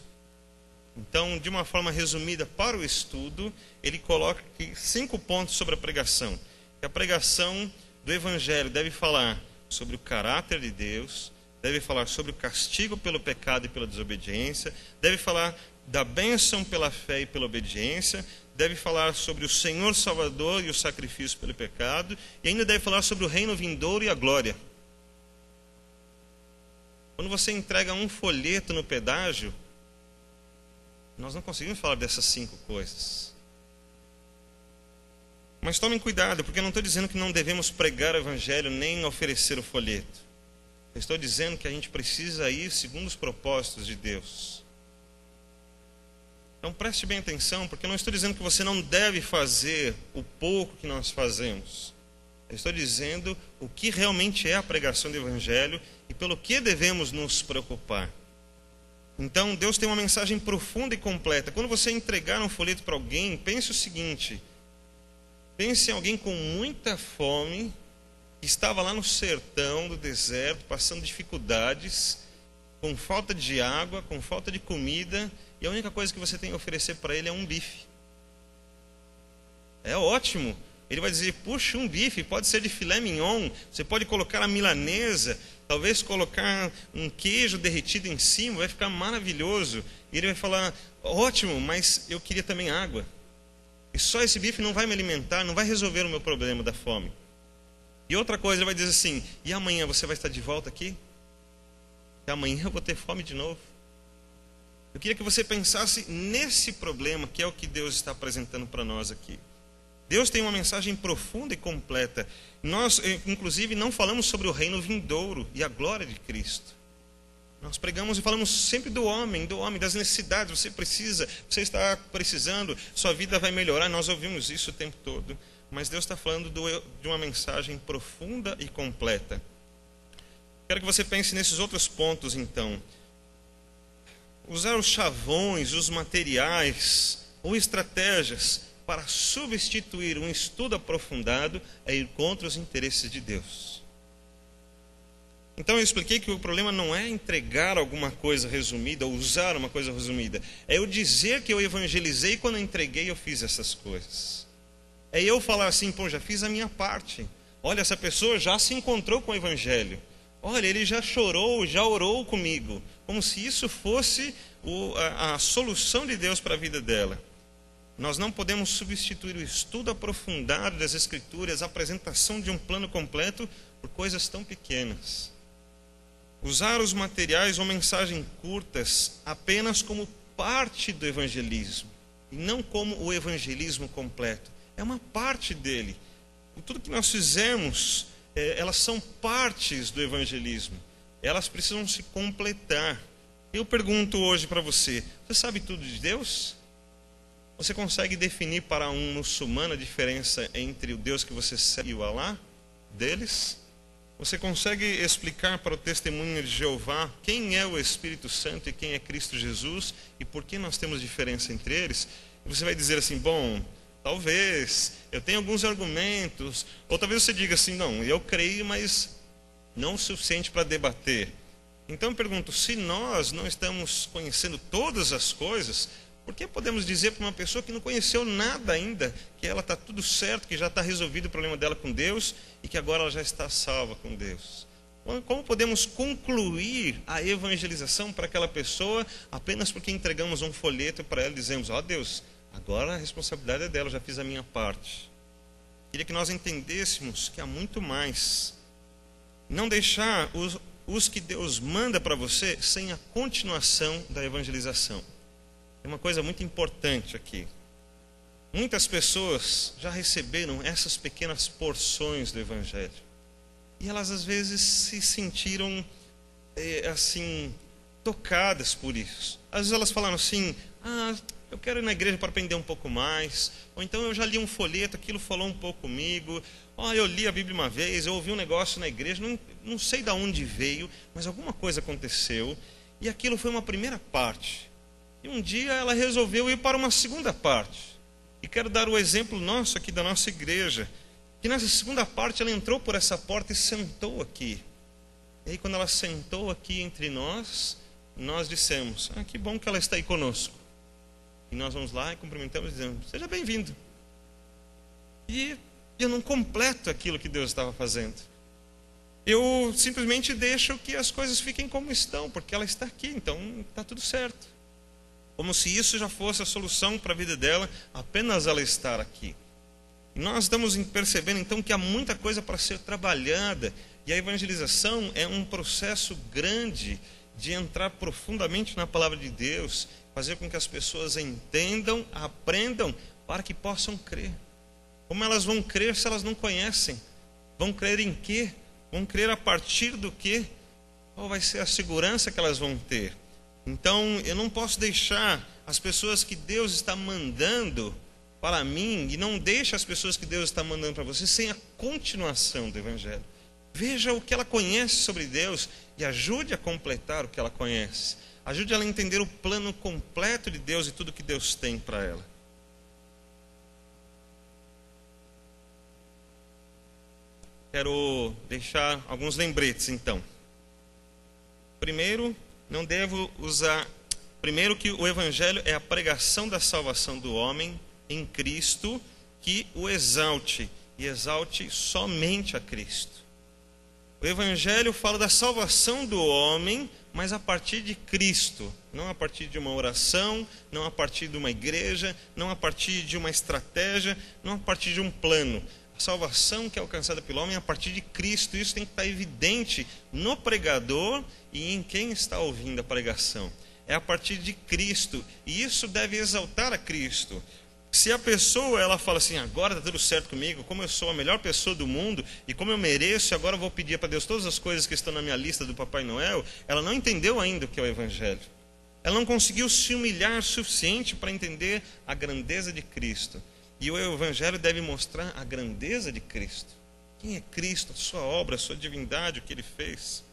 Então, de uma forma resumida para o estudo, ele coloca aqui 5 pontos sobre a pregação. Que a pregação do Evangelho deve falar sobre o caráter de Deus, deve falar sobre o castigo pelo pecado e pela desobediência, deve falar da bênção pela fé e pela obediência, deve falar sobre o Senhor Salvador e o sacrifício pelo pecado, e ainda deve falar sobre o reino vindouro e a glória. Quando você entrega um folheto no pedágio, nós não conseguimos falar dessas 5 coisas. Mas tomem cuidado, porque eu não estou dizendo que não devemos pregar o evangelho nem oferecer o folheto. Eu estou dizendo que a gente precisa ir segundo os propósitos de Deus. Então preste bem atenção, porque eu não estou dizendo que você não deve fazer o pouco que nós fazemos. Eu estou dizendo o que realmente é a pregação do evangelho e pelo que devemos nos preocupar. Então Deus tem uma mensagem profunda e completa. Quando você entregar um folheto para alguém, pense o seguinte: pense em alguém com muita fome, que estava lá no sertão do deserto, passando dificuldades, com falta de água, com falta de comida, e a única coisa que você tem a oferecer para ele é um bife. É ótimo. Ele vai dizer, puxa, um bife, pode ser de filé mignon, você pode colocar a milanesa, talvez colocar um queijo derretido em cima, vai ficar maravilhoso. E ele vai falar, ótimo, mas eu queria também água. E só esse bife não vai me alimentar, não vai resolver o meu problema da fome. E outra coisa, ele vai dizer assim, e amanhã você vai estar de volta aqui? E amanhã eu vou ter fome de novo. Eu queria que você pensasse nesse problema, que é o que Deus está apresentando para nós aqui. Deus tem uma mensagem profunda e completa. Nós, inclusive, não falamos sobre o reino vindouro e a glória de Cristo. Nós pregamos e falamos sempre do homem, das necessidades. Você está precisando, sua vida vai melhorar. Nós ouvimos isso o tempo todo. Mas Deus está falando de uma mensagem profunda e completa. Quero que você pense nesses outros pontos, então. Usar os chavões, os materiais ou estratégias para substituir um estudo aprofundado é ir contra os interesses de Deus. Então eu expliquei que o problema não é entregar alguma coisa resumida, ou usar uma coisa resumida. É eu dizer que eu evangelizei, quando eu entreguei eu fiz essas coisas. É eu falar assim, pô, já fiz a minha parte. Olha, essa pessoa já se encontrou com o evangelho. Olha, ele já chorou, já orou comigo. Como se isso fosse a solução de Deus para a vida dela. Nós não podemos substituir o estudo aprofundado das Escrituras, a apresentação de um plano completo, por coisas tão pequenas. Usar os materiais ou mensagens curtas apenas como parte do evangelismo, e não como o evangelismo completo. É uma parte dele. E tudo que nós fizemos, elas são partes do evangelismo. Elas precisam se completar. Eu pergunto hoje para você, você sabe tudo de Deus? Você consegue definir para um muçulmano a diferença entre o Deus que você segue e o Alá deles? Você consegue explicar para o testemunho de Jeová quem é o Espírito Santo e quem é Cristo Jesus e por que nós temos diferença entre eles? Você vai dizer assim, bom, talvez eu tenha alguns argumentos, ou talvez você diga assim, não, eu creio, mas não o suficiente para debater. Então eu pergunto, se nós não estamos conhecendo todas as coisas, por que podemos dizer para uma pessoa que não conheceu nada ainda, que ela está tudo certo, que já está resolvido o problema dela com Deus e que agora ela já está salva com Deus? Como podemos concluir a evangelização para aquela pessoa apenas porque entregamos um folheto para ela e dizemos, ó Deus, agora a responsabilidade é dela, eu já fiz a minha parte. Queria que nós entendêssemos que há muito mais. Não deixar os que Deus manda para você sem a continuação da evangelização. É uma coisa muito importante aqui. Muitas pessoas já receberam essas pequenas porções do Evangelho. E elas às vezes se sentiram assim, tocadas por isso. Às vezes elas falaram assim, eu quero ir na igreja para aprender um pouco mais. Ou então eu já li um folheto, aquilo falou um pouco comigo. Eu li a Bíblia uma vez, eu ouvi um negócio na igreja, não sei de onde veio, mas alguma coisa aconteceu. E aquilo foi uma primeira parte. E um dia ela resolveu ir para uma segunda parte. E quero dar o exemplo nosso aqui da nossa igreja. Que nessa segunda parte ela entrou por essa porta e sentou aqui. E aí quando ela sentou aqui entre nós, nós dissemos, que bom que ela está aí conosco. E nós vamos lá e cumprimentamos e dizemos, seja bem-vindo. E eu não completo aquilo que Deus estava fazendo. eu simplesmente deixo que as coisas fiquem como estão, porque ela está aqui, então está tudo certo. Como se isso já fosse a solução para a vida dela, apenas ela estar aqui. E nós estamos percebendo então que há muita coisa para ser trabalhada, e a evangelização é um processo grande de entrar profundamente na palavra de Deus, fazer com que as pessoas entendam, aprendam, para que possam crer. Como elas vão crer se elas não conhecem? Vão crer em quê? Vão crer a partir do quê? Qual vai ser a segurança que elas vão ter? Então, eu não posso deixar as pessoas que Deus está mandando para mim, e não deixe as pessoas que Deus está mandando para você sem a continuação do Evangelho. Veja o que ela conhece sobre Deus e ajude a completar o que ela conhece. Ajude ela a entender o plano completo de Deus e tudo que Deus tem para ela. Quero deixar alguns lembretes, então. Primeiro, não devo usar... Primeiro que o Evangelho é a pregação da salvação do homem em Cristo, que o exalte, e exalte somente a Cristo. O Evangelho fala da salvação do homem, mas a partir de Cristo, não a partir de uma oração, não a partir de uma igreja, não a partir de uma estratégia, não a partir de um plano. A salvação que é alcançada pelo homem é a partir de Cristo. Isso tem que estar evidente no pregador e em quem está ouvindo a pregação. É a partir de Cristo, e isso deve exaltar a Cristo. Se a pessoa ela fala assim, agora está tudo certo comigo, como eu sou a melhor pessoa do mundo e como eu mereço, agora eu vou pedir para Deus todas as coisas que estão na minha lista do Papai Noel, ela não entendeu ainda o que é o Evangelho. Ela não conseguiu se humilhar o suficiente para entender a grandeza de Cristo. E o Evangelho deve mostrar a grandeza de Cristo. Quem é Cristo, a sua obra, a sua divindade, o que Ele fez.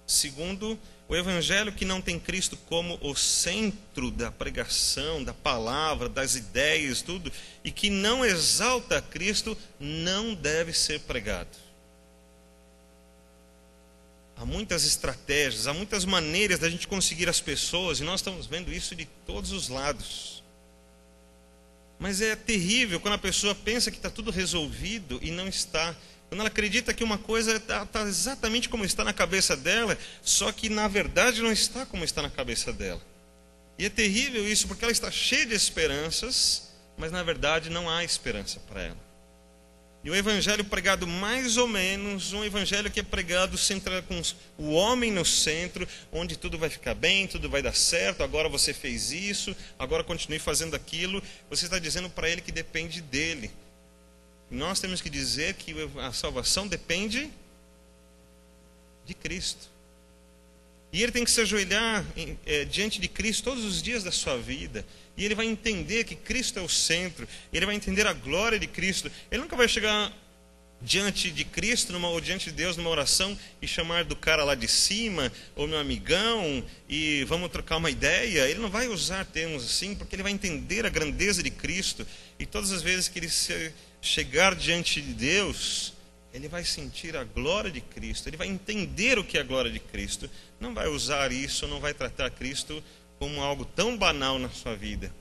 Segundo, o Evangelho que não tem Cristo como o centro da pregação, da palavra, das ideias, tudo, e que não exalta a Cristo, não deve ser pregado. Há muitas estratégias, há muitas maneiras da gente conseguir as pessoas, e nós estamos vendo isso de todos os lados. Mas é terrível quando a pessoa pensa que está tudo resolvido e não está. Quando ela acredita que uma coisa está exatamente como está na cabeça dela, só que na verdade não está como está na cabeça dela. E é terrível isso, porque ela está cheia de esperanças, mas na verdade não há esperança para ela. E o Evangelho pregado mais ou menos, um Evangelho que é pregado centrado com o homem no centro, onde tudo vai ficar bem, tudo vai dar certo, agora você fez isso, agora continue fazendo aquilo. Você está dizendo para ele que depende dele. Nós temos que dizer que a salvação depende de Cristo. E ele tem que se ajoelhar diante de Cristo todos os dias da sua vida. E ele vai entender que Cristo é o centro. Ele vai entender a glória de Cristo. Ele nunca vai chegar diante de Cristo ou diante de Deus numa oração e chamar do cara lá de cima, ou meu amigão, e vamos trocar uma ideia. Ele não vai usar termos assim, porque ele vai entender a grandeza de Cristo. E todas as vezes que ele chegar diante de Deus, ele vai sentir a glória de Cristo, ele vai entender o que é a glória de Cristo, não vai usar isso, não vai tratar Cristo como algo tão banal na sua vida.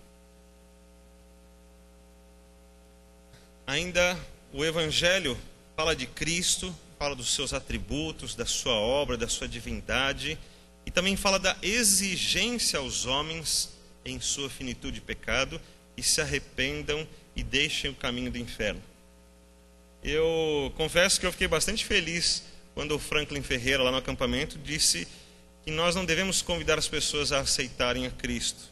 Ainda o Evangelho fala de Cristo, fala dos seus atributos, da sua obra, da sua divindade, e também fala da exigência aos homens em sua finitude e pecado, e se arrependam e deixem o caminho do inferno. Eu confesso que eu fiquei bastante feliz quando o Franklin Ferreira, lá no acampamento, disse que nós não devemos convidar as pessoas a aceitarem a Cristo,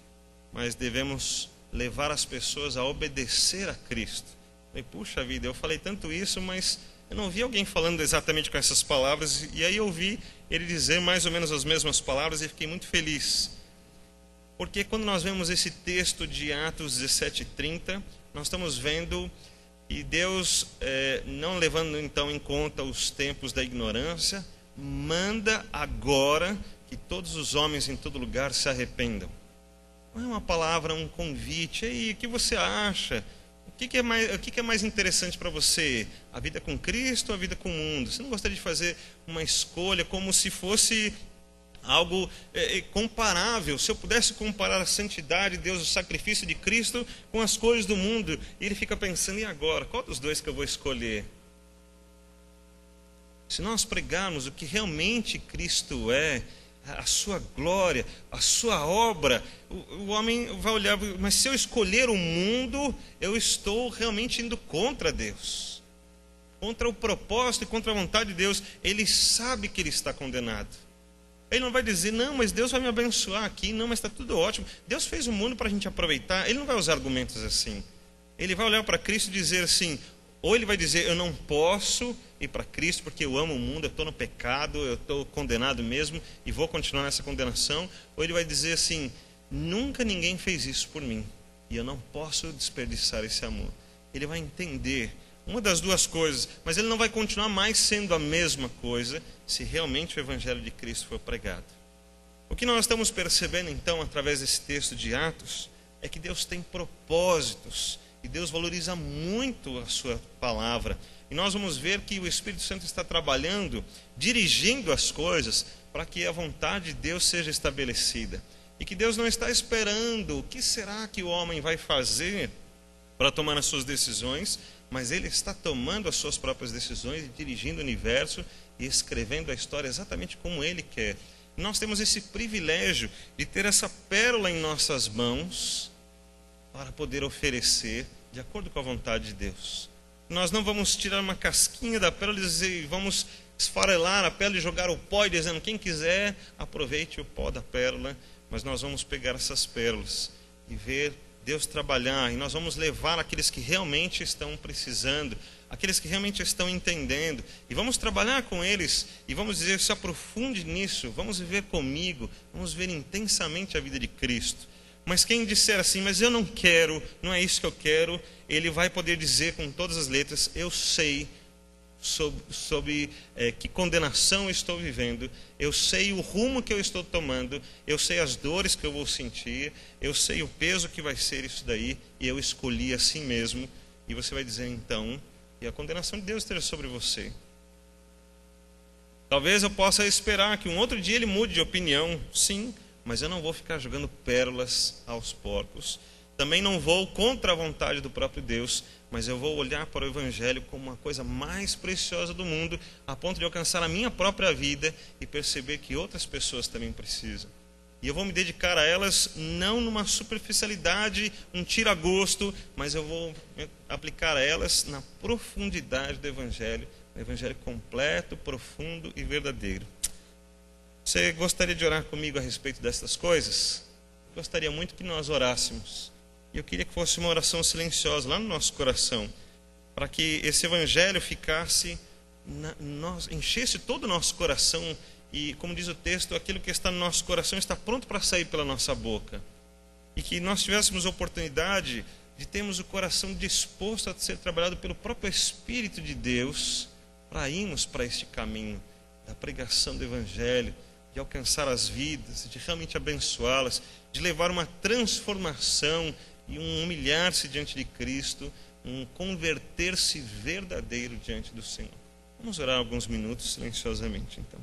mas devemos levar as pessoas a obedecer a Cristo. Eu falei, puxa vida, eu falei tanto isso, mas eu não vi alguém falando exatamente com essas palavras, e aí eu vi ele dizer mais ou menos as mesmas palavras e fiquei muito feliz. Porque quando nós vemos esse texto de Atos 17:30, nós estamos vendo que Deus, não levando então em conta os tempos da ignorância, manda agora que todos os homens em todo lugar se arrependam. Não é uma palavra, um convite. E aí, o que você acha? O que é mais interessante para você? A vida com Cristo ou a vida com o mundo? Você não gostaria de fazer uma escolha como se fosse algo comparável. Se eu pudesse comparar a santidade de Deus, o sacrifício de Cristo, com as coisas do mundo, e ele fica pensando, e agora? Qual dos dois que eu vou escolher? Se nós pregarmos o que realmente Cristo é, a sua glória, a sua obra, o homem vai olhar, mas se eu escolher o mundo, eu estou realmente indo contra Deus, contra o propósito e contra a vontade de Deus. Ele sabe que ele está condenado. Ele não vai dizer, não, mas Deus vai me abençoar aqui, não, mas está tudo ótimo. Deus fez o mundo para a gente aproveitar. Ele não vai usar argumentos assim. Ele vai olhar para Cristo e dizer assim, ou ele vai dizer, eu não posso ir para Cristo porque eu amo o mundo, eu estou no pecado, eu estou condenado mesmo e vou continuar nessa condenação. Ou ele vai dizer assim, nunca ninguém fez isso por mim e eu não posso desperdiçar esse amor. Ele vai entender uma das duas coisas, mas ele não vai continuar mais sendo a mesma coisa se realmente o Evangelho de Cristo for pregado. O que nós estamos percebendo então através desse texto de Atos é que Deus tem propósitos e Deus valoriza muito a sua palavra. E nós vamos ver que o Espírito Santo está trabalhando, dirigindo as coisas para que a vontade de Deus seja estabelecida. E que Deus não está esperando o que será que o homem vai fazer para tomar as suas decisões, mas ele está tomando as suas próprias decisões e dirigindo o universo e escrevendo a história exatamente como ele quer. E nós temos esse privilégio de ter essa pérola em nossas mãos para poder oferecer de acordo com a vontade de Deus. Nós não vamos tirar uma casquinha da pérola e dizer, vamos esfarelar a pérola e jogar o pó, dizendo, quem quiser, aproveite o pó da pérola, mas nós vamos pegar essas pérolas e ver Deus trabalhar, e nós vamos levar aqueles que realmente estão precisando, aqueles que realmente estão entendendo, e vamos trabalhar com eles, e vamos dizer, se aprofunde nisso, vamos viver comigo, vamos ver intensamente a vida de Cristo. Mas quem disser assim, mas eu não quero, não é isso que eu quero, ele vai poder dizer com todas as letras, eu sei sob que condenação eu estou vivendo, eu sei o rumo que eu estou tomando, eu sei as dores que eu vou sentir, eu sei o peso que vai ser isso daí, e eu escolhi assim mesmo. E você vai dizer então, e a condenação de Deus esteja sobre você. Talvez eu possa esperar que um outro dia ele mude de opinião, sim, mas eu não vou ficar jogando pérolas aos porcos. Também não vou contra a vontade do próprio Deus, mas eu vou olhar para o Evangelho como uma coisa mais preciosa do mundo, a ponto de alcançar a minha própria vida e perceber que outras pessoas também precisam. E eu vou me dedicar a elas não numa superficialidade, um tira-gosto, mas eu vou aplicar a elas na profundidade do Evangelho, um Evangelho completo, profundo e verdadeiro. Você gostaria de orar comigo a respeito dessas coisas? Gostaria muito que nós orássemos. E eu queria que fosse uma oração silenciosa lá no nosso coração, para que esse Evangelho ficasse, enchesse todo o nosso coração. E como diz o texto, aquilo que está no nosso coração está pronto para sair pela nossa boca. E que nós tivéssemos a oportunidade de termos o coração disposto a ser trabalhado pelo próprio Espírito de Deus, para irmos para este caminho da pregação do Evangelho, de alcançar as vidas, de realmente abençoá-las, de levar uma transformação e um humilhar-se diante de Cristo, um converter-se verdadeiro diante do Senhor. Vamos orar alguns minutos silenciosamente, então.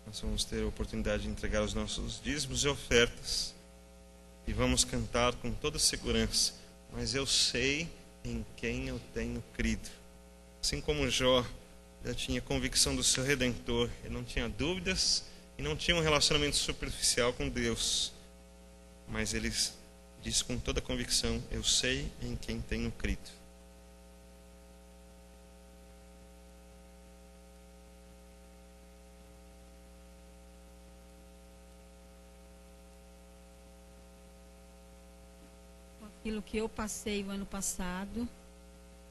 Nós vamos ter a oportunidade de entregar os nossos dízimos e ofertas. E vamos cantar com toda segurança. Mas eu sei em quem eu tenho crido. Assim como Jó já tinha convicção do seu Redentor. Ele não tinha dúvidas e não tinha um relacionamento superficial com Deus. Mas ele disse com toda convicção, eu sei em quem tenho crido. aquilo que eu passei o ano passado.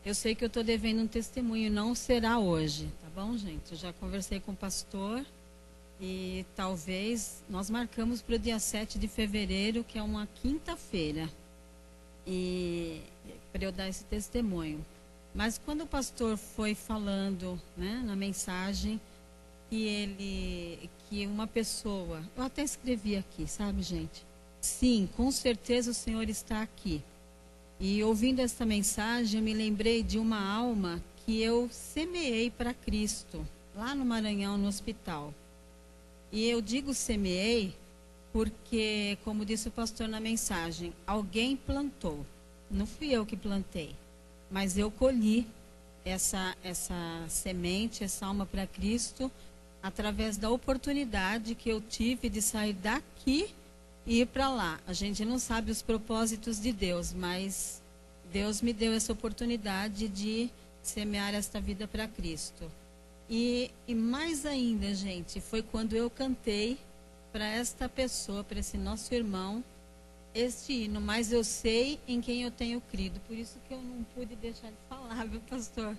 Eu sei que eu estou devendo um testemunho, não será hoje, tá bom, gente? Eu já conversei com o pastor e talvez nós marcamos para o dia 7 de fevereiro, que é uma quinta-feira, e para eu dar esse testemunho. Mas quando o pastor foi falando, né, na mensagem, que uma pessoa, eu até escrevi aqui, sabe, gente? Sim, com certeza o Senhor está aqui. E ouvindo essa mensagem, eu me lembrei de uma alma que eu semeei para Cristo, lá no Maranhão, no hospital. E eu digo semeei porque, como disse o pastor na mensagem, alguém plantou. Não fui eu que plantei, mas eu colhi essa semente, essa alma para Cristo, através da oportunidade que eu tive de sair daqui e ir para lá. A gente não sabe os propósitos de Deus, mas Deus me deu essa oportunidade de semear esta vida para Cristo. E mais ainda, gente, foi quando eu cantei para esta pessoa, para esse nosso irmão, este hino, mas eu sei em quem eu tenho crido. Por isso que eu não pude deixar de falar, viu, pastor?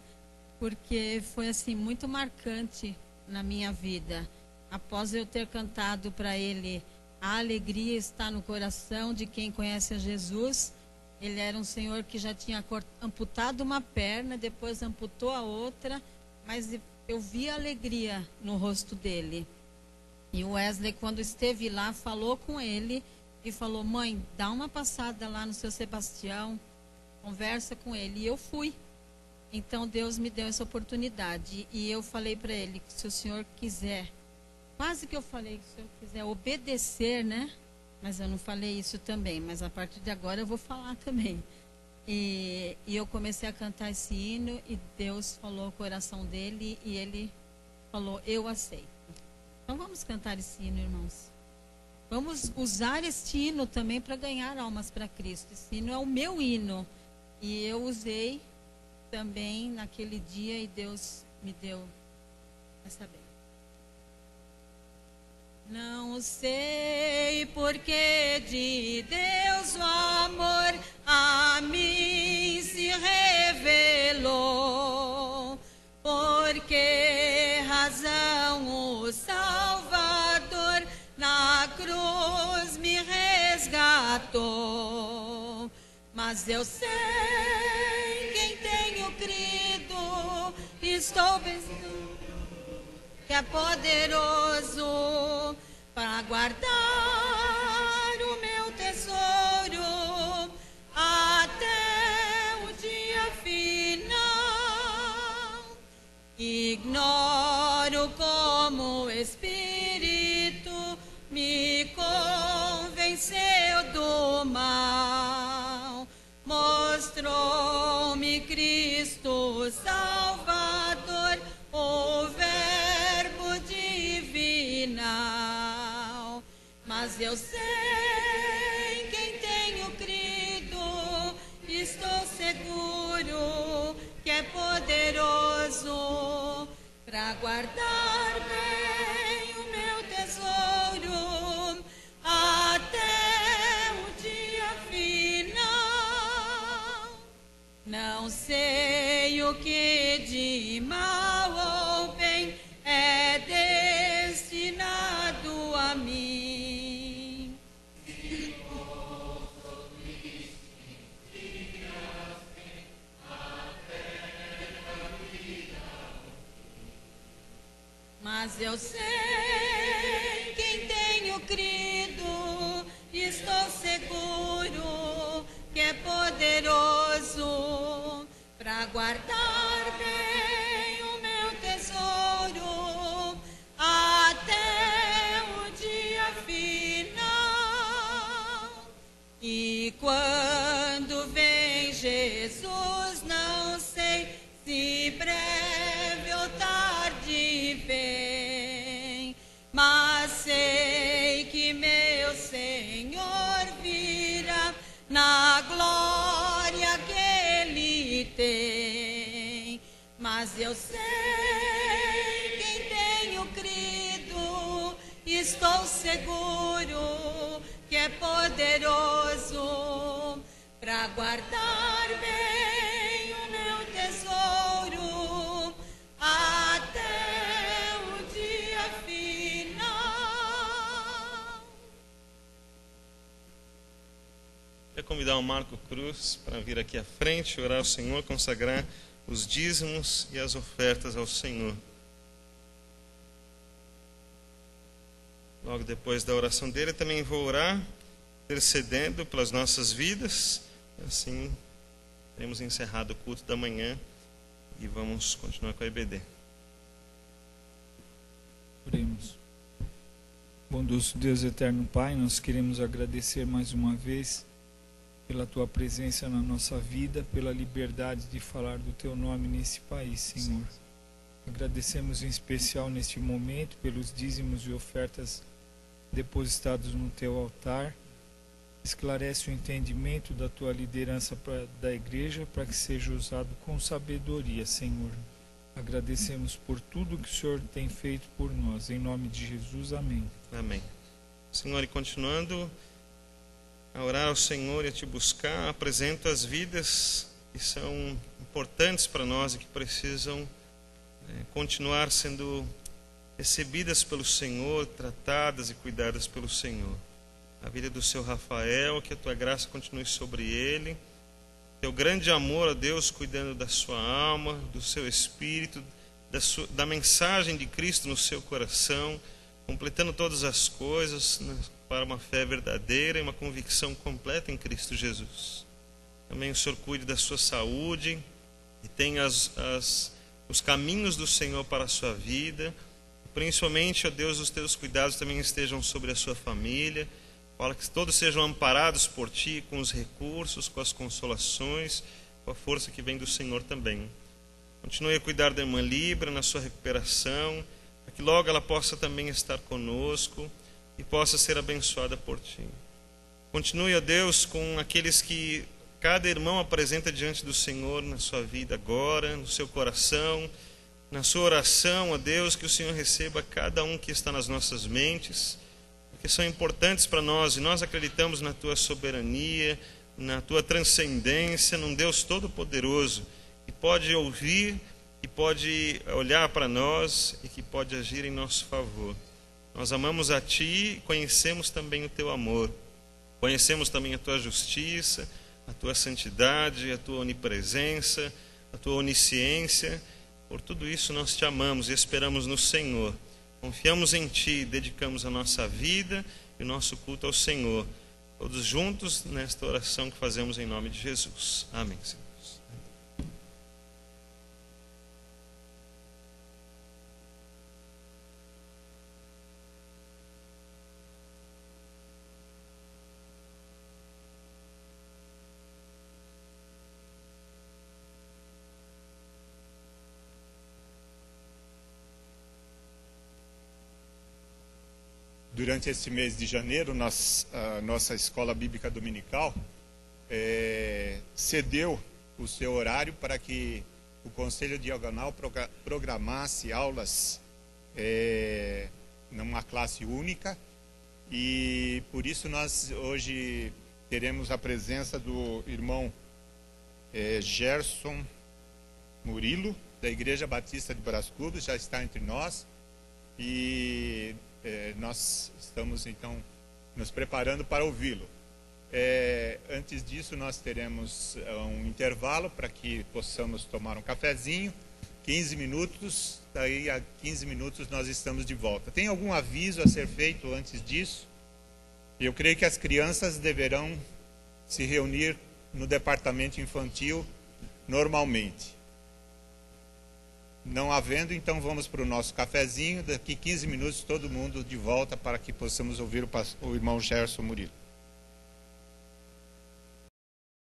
Porque foi assim muito marcante na minha vida. Após eu ter cantado para ele, a alegria está no coração de quem conhece a Jesus. Ele era um senhor que já tinha amputado uma perna, depois amputou a outra, mas eu vi a alegria no rosto dele. E o Wesley, quando esteve lá, falou com ele e falou: mãe, dá uma passada lá no seu Sebastião, conversa com ele. E eu fui. Então Deus me deu essa oportunidade. E eu falei para ele que se o senhor quiser, quase que eu falei que se o senhor quiser obedecer, né? Mas eu não falei isso também, mas a partir de agora eu vou falar também. E eu comecei a cantar esse hino e Deus falou ao coração dele e ele falou: eu aceito. Então vamos cantar esse hino, irmãos. Vamos usar este hino também para ganhar almas para Cristo. Esse hino é o meu hino e eu usei também naquele dia e Deus me deu essa bênção. Não sei porque de Deus o amor a mim se revelou, por que razão o Salvador na cruz me resgatou. Mas eu sei quem tenho crido, estou pensando que é poderoso para guardar o meu tesouro até o dia final. Ignoro como o Espírito me convenceu do mal, mostrou-me Cristo Salvador, o Verbo divinal. Mas eu sei quem tenho crido, estou seguro que é poderoso para guardar bem o meu tesouro até o dia final. Não sei o que de mal ou bem é destinado a mim. Mas eu sei quem tenho crido, estou seguro que é poderoso para guardar bem o meu tesouro até o dia final. E quando vem Jesus, não sei se breve ou tarde vem, mas sei que meu Senhor virá na glória que Ele tem. Mas eu sei quem tenho crido, estou seguro que é poderoso para para guardar bem o meu tesouro até o dia final. Quero convidar o Marco Cruz para vir aqui à frente, orar ao Senhor, consagrar os dízimos e as ofertas ao Senhor. Logo depois da oração dele, também vou orar, intercedendo pelas nossas vidas. Assim, teremos encerrado o culto da manhã e vamos continuar com a EBD. Oremos. Bondoso Deus eterno Pai, nós queremos agradecer mais uma vez pela Tua presença na nossa vida, pela liberdade de falar do Teu nome nesse país, Senhor. Agradecemos em especial neste momento pelos dízimos e ofertas depositados no Teu altar. Esclarece o entendimento da Tua liderança da igreja para que seja usado com sabedoria, Senhor. Agradecemos por tudo que o Senhor tem feito por nós. Em nome de Jesus, amém. Amém. Senhor, e continuando a orar ao Senhor e a Te buscar, apresento as vidas que são importantes para nós e que precisam continuar sendo recebidas pelo Senhor, tratadas e cuidadas pelo Senhor. A vida do seu Rafael, que a Tua graça continue sobre ele. Teu grande amor a Deus, cuidando da sua alma, do seu espírito, da mensagem de Cristo no seu coração, completando todas as coisas para uma fé verdadeira e uma convicção completa em Cristo Jesus. Também o Senhor cuide da sua saúde e tenha os caminhos do Senhor para a sua vida. Principalmente, ó Deus, os teus cuidados também estejam sobre a sua família. Fala que todos sejam amparados por Ti, com os recursos, com as consolações, com a força que vem do Senhor também. Continue a cuidar da irmã Libra na sua recuperação, para que logo ela possa também estar conosco e possa ser abençoada por Ti. Continue, ó Deus, com aqueles que cada irmão apresenta diante do Senhor na sua vida agora, no seu coração, na sua oração, ó Deus, que o Senhor receba cada um que está nas nossas mentes, porque são importantes para nós e nós acreditamos na Tua soberania, na Tua transcendência, num Deus todo-poderoso, que pode ouvir, que pode olhar para nós e que pode agir em nosso favor. Nós amamos a Ti e conhecemos também o Teu amor, conhecemos também a Tua justiça, a Tua santidade, a Tua onipresença, a Tua onisciência. Por tudo isso nós Te amamos e esperamos no Senhor. Confiamos em Ti, dedicamos a nossa vida e o nosso culto ao Senhor. Todos juntos nesta oração que fazemos em nome de Jesus. Amém, Senhor. Durante esse mês de janeiro, a nossa escola bíblica dominical cedeu o seu horário para que o Conselho Diagonal programasse aulas numa classe única, e por isso nós hoje teremos a presença do irmão Gerson Murilo, da Igreja Batista de Brás Cubas, já está entre nós, e nós estamos então nos preparando para ouvi-lo. Antes disso, nós teremos um intervalo para que possamos tomar um cafezinho, 15 minutos, daí a 15 minutos nós estamos de volta. Tem algum aviso a ser feito antes disso? Eu creio que as crianças deverão se reunir no departamento infantil normalmente. Não havendo, então vamos para o nosso cafezinho. Daqui 15 minutos todo mundo de volta para que possamos ouvir o irmão Gerson Murilo.